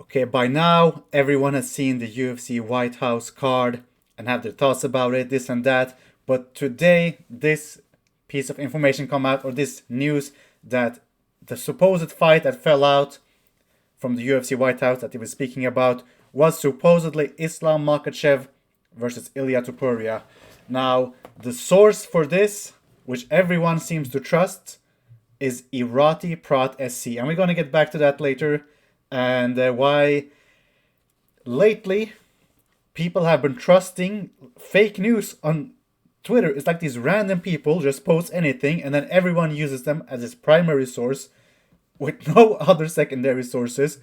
Okay, by now everyone has seen the UFC White House card and have their thoughts about it, this and that. But today, this piece of information come out, or this news that the supposed fight that fell out from the UFC White House that he was speaking about was supposedly Islam Makhachev versus Ilia Topuria. Now, the source for this, which everyone seems to trust, is Irati Prat SC. And we're going to get back to that later. And why lately people have been trusting fake news on Twitter. It's like these random people just post anything and then everyone uses them as its primary source with no other secondary sources.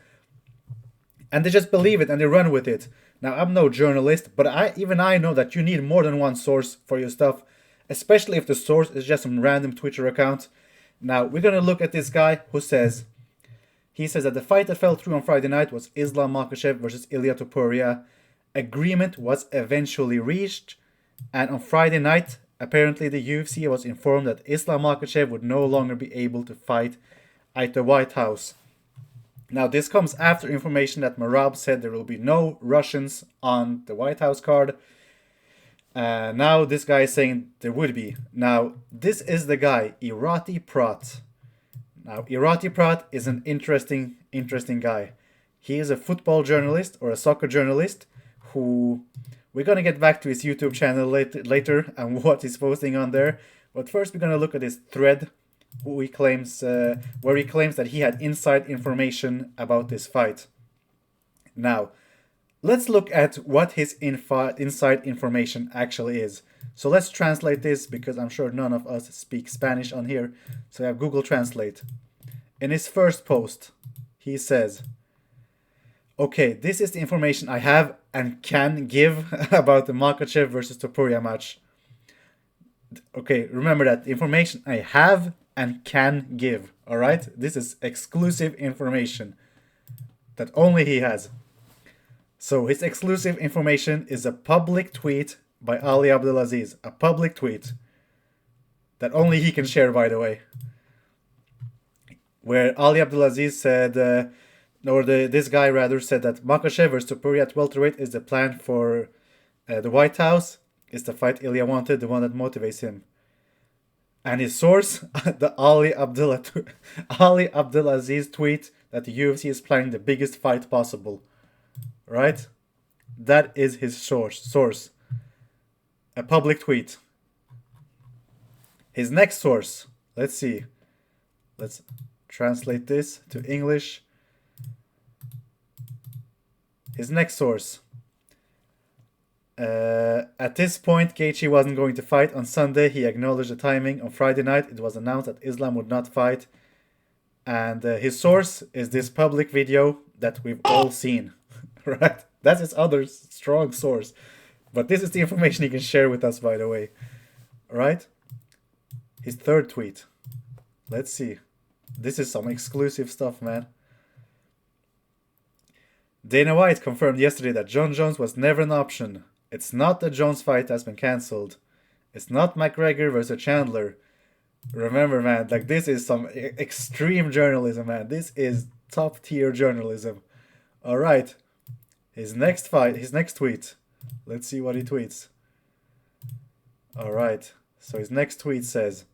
And they just believe it and they run with it. Now, I'm no journalist, but I know that you need more than one source for your stuff, especially if the source is just some random Twitter account. Now, we're going to look at this guy who says, he says that the fight that fell through on Friday night was Islam Makhachev versus Ilia Topuria. Agreement was eventually reached, and on Friday night, apparently the UFC was informed that Islam Makhachev would no longer be able to fight at the White House. Now, this comes after information that Marab said there will be no Russians on the White House card. Now this guy is saying there would be. Now, this is the guy, Irati Prat. Now, Irati Prat is an interesting guy. He is a football journalist or a soccer journalist who we're going to get back to his YouTube channel later and what he's posting on there. But first we're going to look at his thread where he claims that he had inside information about this fight. Now, let's look at what his inside information actually is. So let's translate this because I'm sure none of us speak Spanish on here. So I have Google Translate. In his first post, he says, okay, this is the information I have and can give about the Makhachev versus Topuria match. Okay, remember that information I have and can give. All right, this is exclusive information that only he has. So his exclusive information is a public tweet by Ali Abdelaziz, a public tweet that only he can share, by the way, where Ali Abdelaziz said, this guy rather said that Makhachev versus Topuria at welterweight is the plan for the White House. It's the fight Ilia wanted, the one that motivates him. And his source, the Ali Abdelaziz tweet that the UFC is planning the biggest fight possible. Right? That is his source. A public tweet. His next source. Let's see. Let's translate this to English. His next source. At this point, Gaethje wasn't going to fight on Sunday. He acknowledged the timing. On Friday night, it was announced that Islam would not fight. And his source is this public video that we've all seen. Right? That's his other strong source. But this is the information he can share with us, by the way. Right? His third tweet. Let's see. This is some exclusive stuff, man. Dana White confirmed yesterday that Jon Jones was never an option. It's not that Jones fight has been cancelled. It's not McGregor versus Chandler. Remember, man, like this is some extreme journalism, man. This is top tier journalism. All right. His next tweet. Let's see what he tweets. All right. So his next tweet says,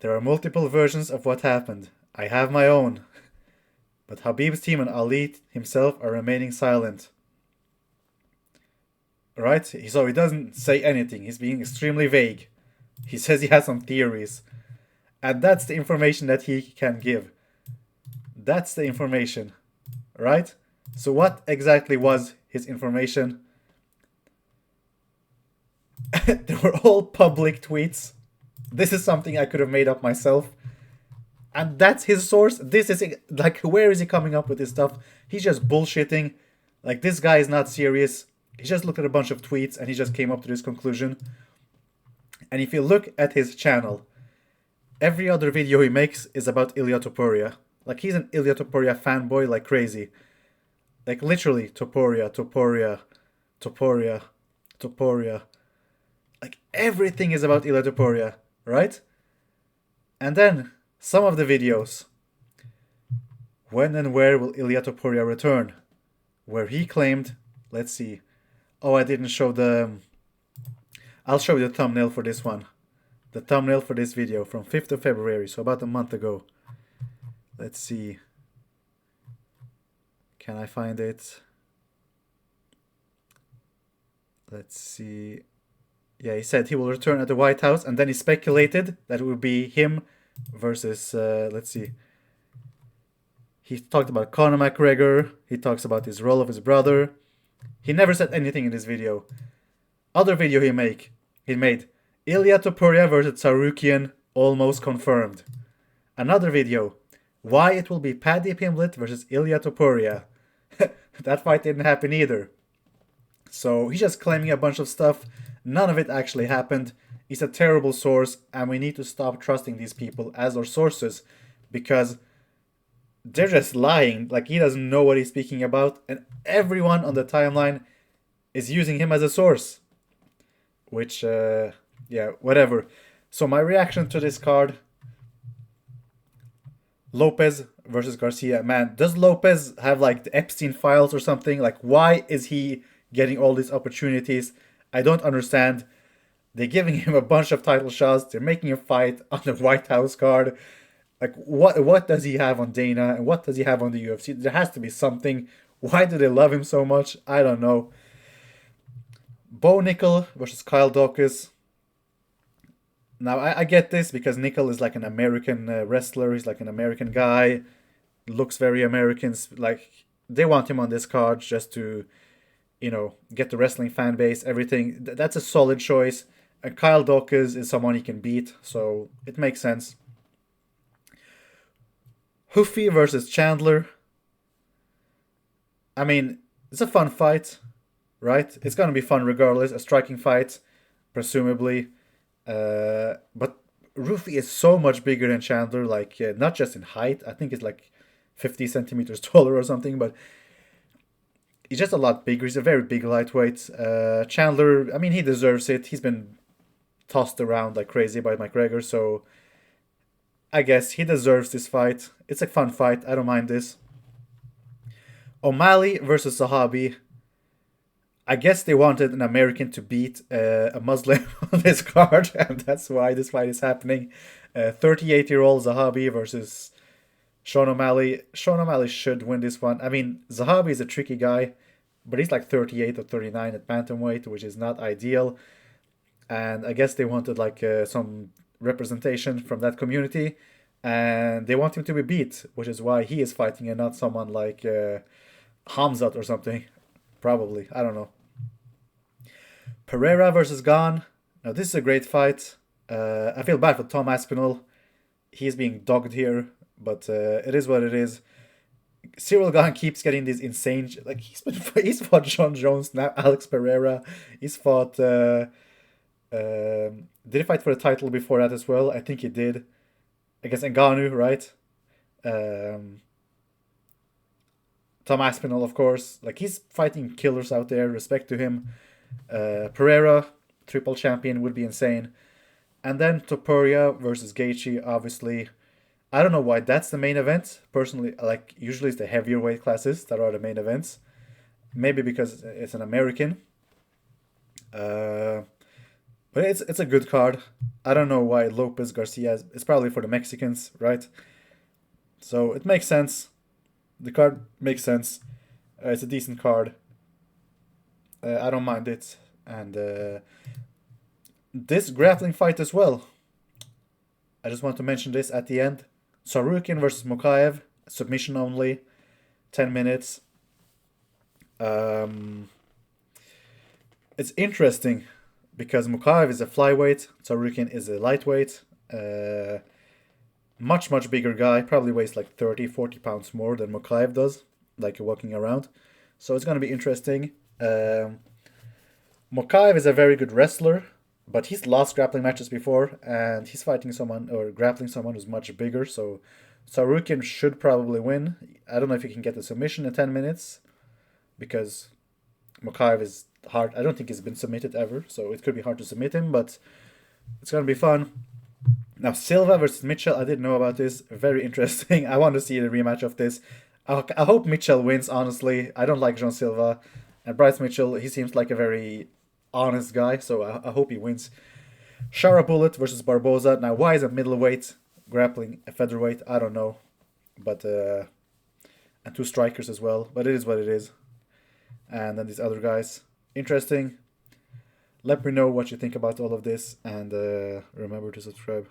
there are multiple versions of what happened. I have my own. But Khabib's team and Ali himself are remaining silent. Right? So he doesn't say anything. He's being extremely vague. He says he has some theories. And that's the information that he can give. That's the information. Right? So what exactly was his information? They were all public tweets. This is something I could have made up myself. And that's his source. This is like, where is he coming up with this stuff? He's just bullshitting. Like, this guy is not serious. He just looked at a bunch of tweets and he just came up to this conclusion. And if you look at his channel, every other video he makes is about Ilia Topuria. Like, he's an Ilia Topuria fanboy like crazy. Like, literally, Topuria. Like, everything is about Ilia Topuria, right? And then some of the videos When and where will Ilia Topuria return? Where he claimed, let's see. Oh, I didn't show the. I'll show you the thumbnail for this one. The thumbnail for this video from 5th of February, so about a month ago. Let's see. Can I find it? Let's see. Yeah, he said he will return at the White House, and then he speculated that it would be him versus, let's see. He talked about Conor McGregor. He talks about his role of his brother. He never said anything in this video. Other video he made Ilia Topuria versus Sarukian almost confirmed. Another video, why it will be Paddy Pimblett versus Ilia Topuria. That fight didn't happen either. So he's just claiming a bunch of stuff. None of it actually happened. He's a terrible source, and we need to stop trusting these people as our sources because they're just lying. Like, he doesn't know what he's speaking about, and everyone on the timeline is using him as a source. Which, yeah, whatever. So my reaction to this card, Lopez versus Garcia. Man, does Lopez have like the Epstein files or something? Like, why is he getting all these opportunities? I don't understand. They're giving him a bunch of title shots. They're making a fight on the White House card. Like, what does he have on Dana and what does he have on the UFC? There has to be something. Why do they love him so much? I don't know. Bo Nickel versus Kyle Dawkins. Now, I get this because Nickel is like an American wrestler. He's like an American guy. Looks very American. Like, they want him on this card just to, get the wrestling fan base, everything. That's a solid choice. And Kyle Dawkins is someone he can beat, so it makes sense. Hoofy versus Chandler. I mean, it's a fun fight, right? It's going to be fun regardless. A striking fight, presumably. But Roofy is so much bigger than Chandler, like, not just in height. I think it's like 50 centimeters taller or something, but he's just a lot bigger. He's a very big lightweight. Chandler, I mean, he deserves it. He's been tossed around like crazy by McGregor, so I guess he deserves this fight. It's a fun fight. I don't mind this. O'Malley versus Sahabi. I guess they wanted an American to beat a Muslim on this card, and that's why this fight is happening. 38-year-old Zahabi versus Sean O'Malley. Sean O'Malley should win this one. I mean, Zahabi is a tricky guy, but he's like 38 or 39 at bantamweight, which is not ideal. And I guess they wanted like some representation from that community, and they want him to be beat, which is why he is fighting and not someone like Hamzat or something. Probably. I don't know. Pereira versus Gane. Now, this is a great fight. I feel bad for Tom Aspinall. He's being dogged here, but it is what it is. Cyril Gane keeps getting these insane... Like, he's fought John Jones, now Alex Pereira. He's fought... did he fight for the title before that as well? I think he did. Against Ngannou, right? Tom Aspinall, of course. Like, he's fighting killers out there. Respect to him. Pereira, triple champion, would be insane. And then Topuria versus Gaethje, obviously. I don't know why that's the main event. Personally, like, usually it's the heavier weight classes that are the main events. Maybe because it's an American. But it's a good card. I don't know why Lopez Garcia it's probably for the Mexicans, right? So it makes sense. The card makes sense. It's a decent card. I don't mind it. And this grappling fight as well. I just want to mention this at the end. Sarukian versus Makhachev. Submission only. 10 minutes. It's interesting because Makhachev is a flyweight. Sarukian is a lightweight. Much bigger guy. Probably weighs like 30-40 pounds more than Makhachev does. Like walking around. So it's going to be interesting. Makhachev is a very good wrestler, but he's lost grappling matches before, and he's fighting someone or grappling someone who's much bigger. So Sarukian should probably win. I don't know if he can get the submission in 10 minutes, because Makhachev is hard. I don't think he's been submitted ever, so it could be hard to submit him, but it's gonna be fun. Now, Silva versus Mitchell, I didn't know about this. Very interesting. I want to see the rematch of this. I hope Mitchell wins, honestly. I don't like John Silva. And Bryce Mitchell, he seems like a very honest guy, so I hope he wins. Shara Bullet versus Barboza. Now, why is a middleweight grappling a featherweight? I don't know. But, and two strikers as well. But it is what it is. And then these other guys. Interesting. Let me know what you think about all of this, and remember to subscribe.